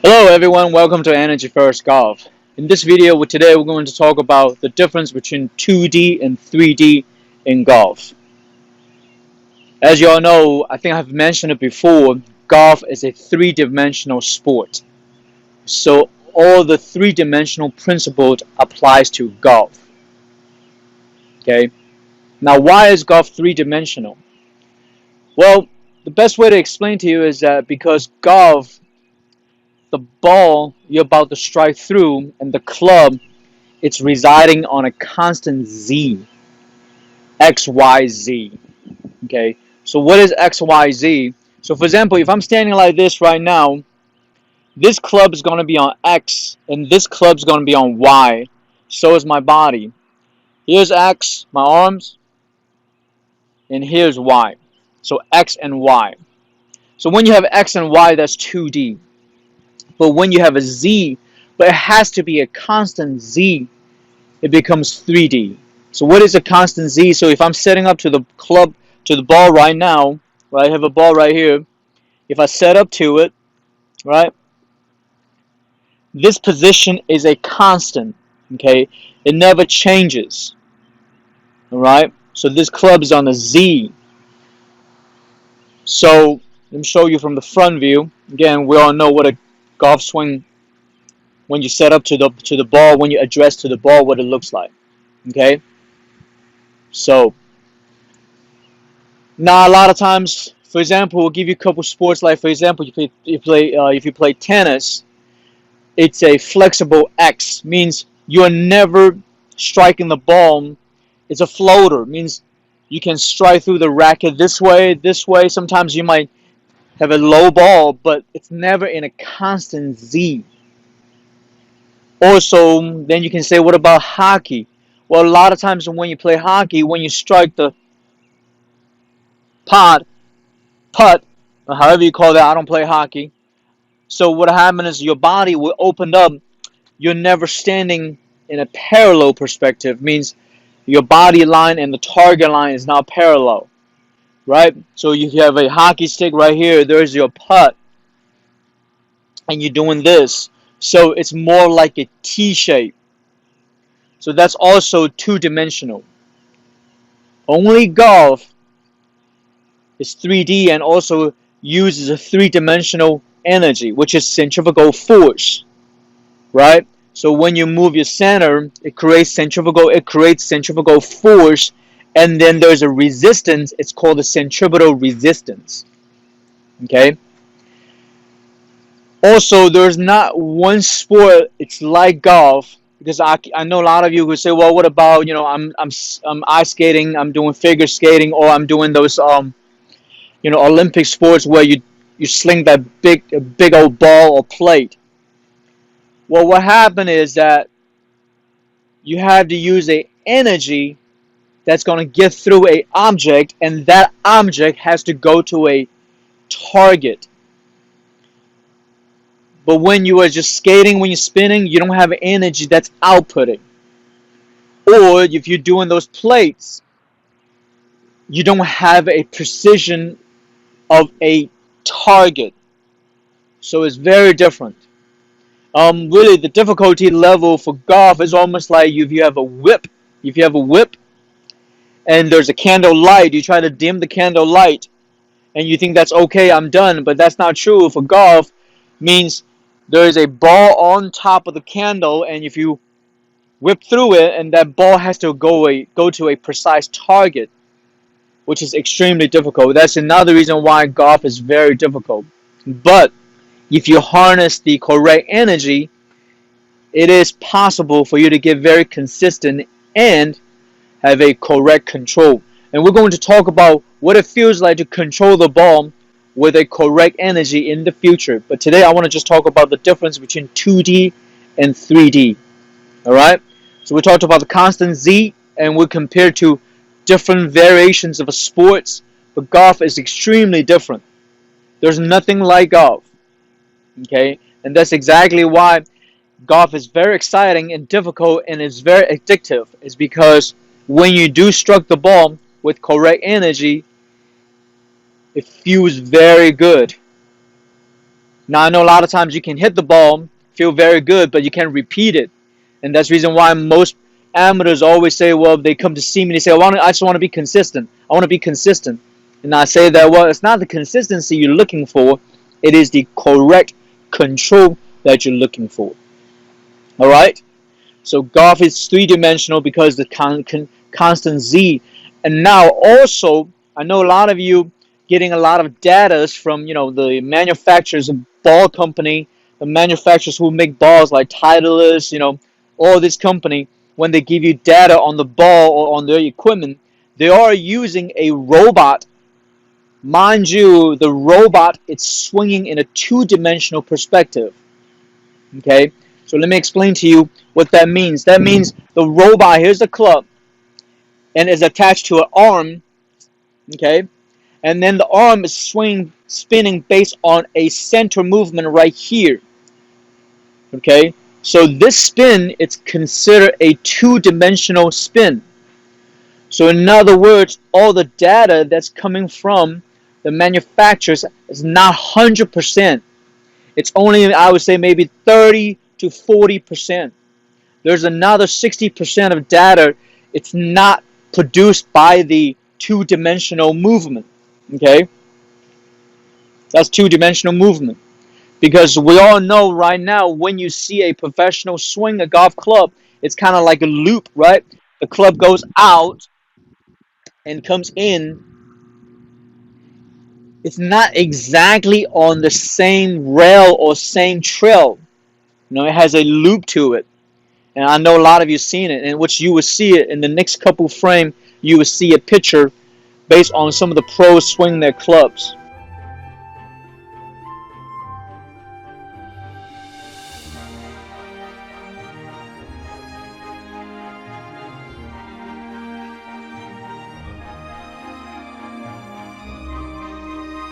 Hello everyone, welcome to Energy First Golf. In this video today we're going to talk about the difference between 2D and 3D in golf. As you all know, I think I've mentioned it before, golf is a three-dimensional sport. So all the three-dimensional principles applies to golf. Okay? Now why is golf three-dimensional? Well, the best way to explain to you is that because golf, the ball you're about to strike through and the club it's residing on a constant z, x, y, z. Okay, so what is x, y, z? So for example, if I'm standing like this right now, this club is going to be on x and this club is going to be on y. So is my body. Here's x, my arms, and here's y. So x and y. So when you have x and y, that's 2D. But when you have a z, but it has to be a constant z, it becomes 3D. So what is a constant z? So if I'm setting up to the club, to the ball right now, right, I have a ball right here. If I set up to it, right, this position is a constant, okay? It never changes, all right? So this club is on a z. So let me show you from the front view. Again, we all know what a golf swing, when you set up to the ball, when you address to the ball, what it looks like, okay? So now, a lot of times, for example, we'll give you a couple sports. Like for example, if you play tennis, it's a flexible X. Means you are never striking the ball. It's a floater. Means you can strike through the racket this way, this way. Sometimes you might have a low ball, but it's never in a constant Z. Also, then you can say, what about hockey? Well, a lot of times when you play hockey, when you strike the pot, putt, or however you call that, I don't play hockey. So what happens is your body will open up. You're never standing in a parallel perspective. Means your body line and the target line is now parallel, right? So you have a hockey stick right here. There's your putt, and you're doing this. So it's more like a T shape. So that's also two-dimensional. Only golf is 3D and also uses a three-dimensional energy, which is centrifugal force, right? So when you move your center, it creates centrifugal force, and then there's a resistance. It's called the centripetal resistance. Okay. Also, there's not one sport it's like golf, because I know a lot of you who say, well, what about, I'm ice skating, I'm doing figure skating, or I'm doing those Olympic sports where you sling that big old ball or plate. Well, what happened is that you have to use a energy that's going to get through a object, and that object has to go to a target. But when you are just skating, when you're spinning, you don't have energy that's outputting. Or if you're doing those plates, you don't have a precision of a target. So it's very different. Really, the difficulty level for golf is almost like if you have a whip. If you have a whip and there's a candle light, you try to dim the candle light, and you think that's okay, I'm done, but that's not true. For golf, means there is a ball on top of the candle, and if you whip through it, and that ball has to go to a precise target, which is extremely difficult. That's another reason why golf is very difficult. But if you harness the correct energy, it is possible for you to get very consistent and have a correct control. And we're going to talk about what it feels like to control the ball with a correct energy in the future. But today I want to just talk about the difference between 2D and 3D. Alright? So we talked about the constant Z, and we compared to different variations of a sports. But golf is extremely different. There's nothing like golf. Okay? And that's exactly why golf is very exciting and difficult, and it's very addictive. It's because when you do struck the ball with correct energy, it feels very good. Now I know a lot of times you can hit the ball, feel very good, but you can't repeat it. And that's the reason why most amateurs always say, well, they come to see me, they say, I just want to be consistent. I want to be consistent. And I say that, well, it's not the consistency you're looking for. It is the correct control that you're looking for. All right? So golf is three-dimensional because the constant Z. And now also, I know a lot of you getting a lot of data from, the manufacturers of ball company, the manufacturers who make balls like Titleist, all this company, when they give you data on the ball or on their equipment, they are using a robot. Mind you, the robot, it's swinging in a two-dimensional perspective. Okay? So let me explain to you what that means. That means the robot, here's the club, and is attached to an arm, okay? And then the arm is spinning based on a center movement right here, okay? So this spin, it's considered a two-dimensional spin. So in other words, all the data that's coming from the manufacturers is not 100%. It's only, I would say, maybe 30 to 40%. There's another 60% of data, it's not produced by the two-dimensional movement. Okay? That's two-dimensional movement. Because we all know right now, when you see a professional swing a golf club, it's kind of like a loop, right? The club goes out and comes in. It's not exactly on the same rail or same trail. It has a loop to it. And I know a lot of you seen it, in which you will see it in the next couple frame. You will see a picture based on some of the pros swing their clubs.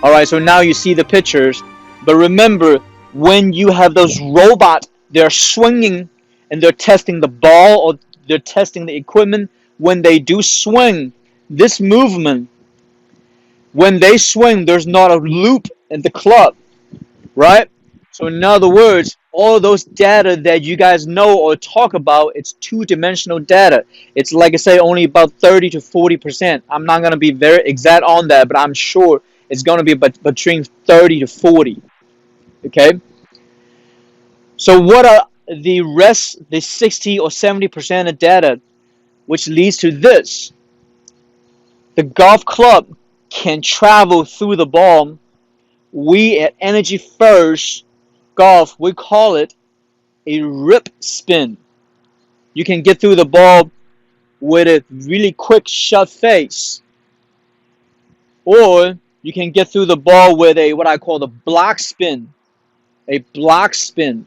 Alright, so now you see the pictures. But remember, when you have those robots, they're swinging and they're testing the ball or they're testing the equipment. When they do swing, this movement, when they swing, there's not a loop in the club, right? So in other words, all those data that you guys know or talk about, it's two-dimensional data. It's like I say, only about 30 to 40%. I'm not going to be very exact on that, but I'm sure it's going to be between 30 to 40. Okay? So what are the rest, the 60 or 70% of data, which leads to this? The golf club can travel through the ball. We at Energy First Golf, we call it a rip spin. You can get through the ball with a really quick shut face. Or you can get through the ball with a what I call the block spin. A block spin.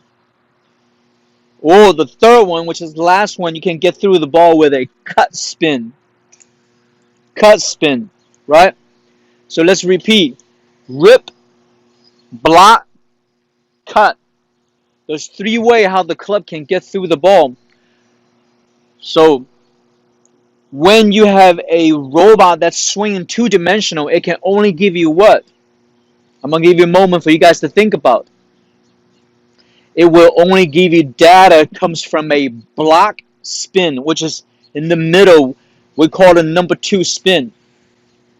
Or the third one, which is the last one, you can get through the ball with a cut spin. Cut spin, right? So let's repeat. Rip, block, cut. There's three ways how the club can get through the ball. So when you have a robot that's swinging two-dimensional, it can only give you what? I'm going to give you a moment for you guys to think about. It will only give you data comes from a block spin, which is in the middle. We call it number 2 spin.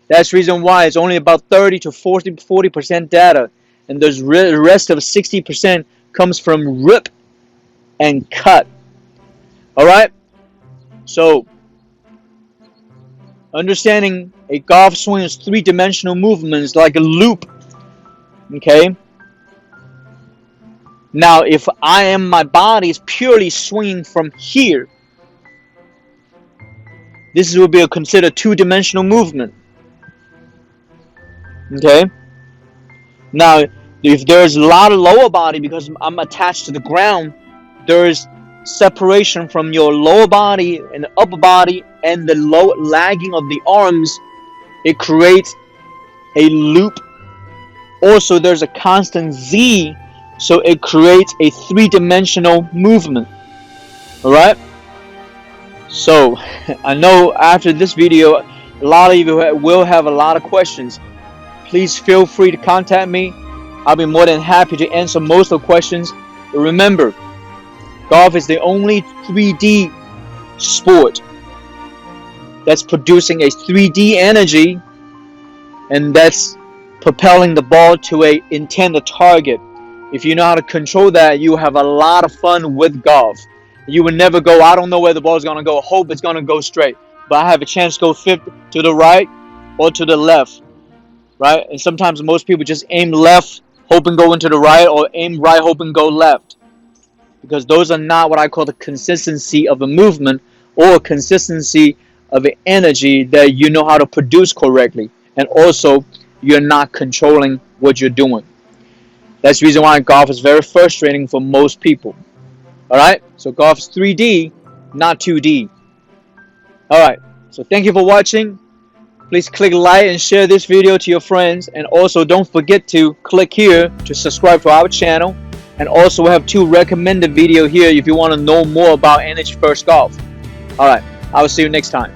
That's the reason why it's only about 30 to 40% data. And the rest of 60% comes from rip and cut. Alright? So, understanding a golf swing is three-dimensional movements like a loop. Okay? Now, if my body is purely swinging from here, this will be considered two-dimensional movement. Okay? Now, if there's a lot of lower body, because I'm attached to the ground, there's separation from your lower body and the upper body and the lagging of the arms. It creates a loop. Also, there's a constant Z, so it creates a three-dimensional movement. Alright? So, I know after this video, a lot of you will have a lot of questions. Please feel free to contact me. I'll be more than happy to answer most of the questions. But remember, golf is the only 3D sport that's producing a 3D energy, and that's propelling the ball to a intended target. If you know how to control that, you have a lot of fun with golf. You will never go, I don't know where the ball is going to go, hope it's going to go straight, but I have a chance to go 50 to the right or to the left, right? And sometimes most people just aim left, hoping go into the right, or aim right, hoping go left, because those are not what I call the consistency of a movement or consistency of an energy that you know how to produce correctly, and also you're not controlling what you're doing. That's the reason why golf is very frustrating for most people. Alright, so golf is 3D, not 2D. Alright, so thank you for watching. Please click like and share this video to your friends, and also don't forget to click here to subscribe to our channel, and also we have 2 recommended videos here if you want to know more about Energy First Golf. Alright, I will see you next time.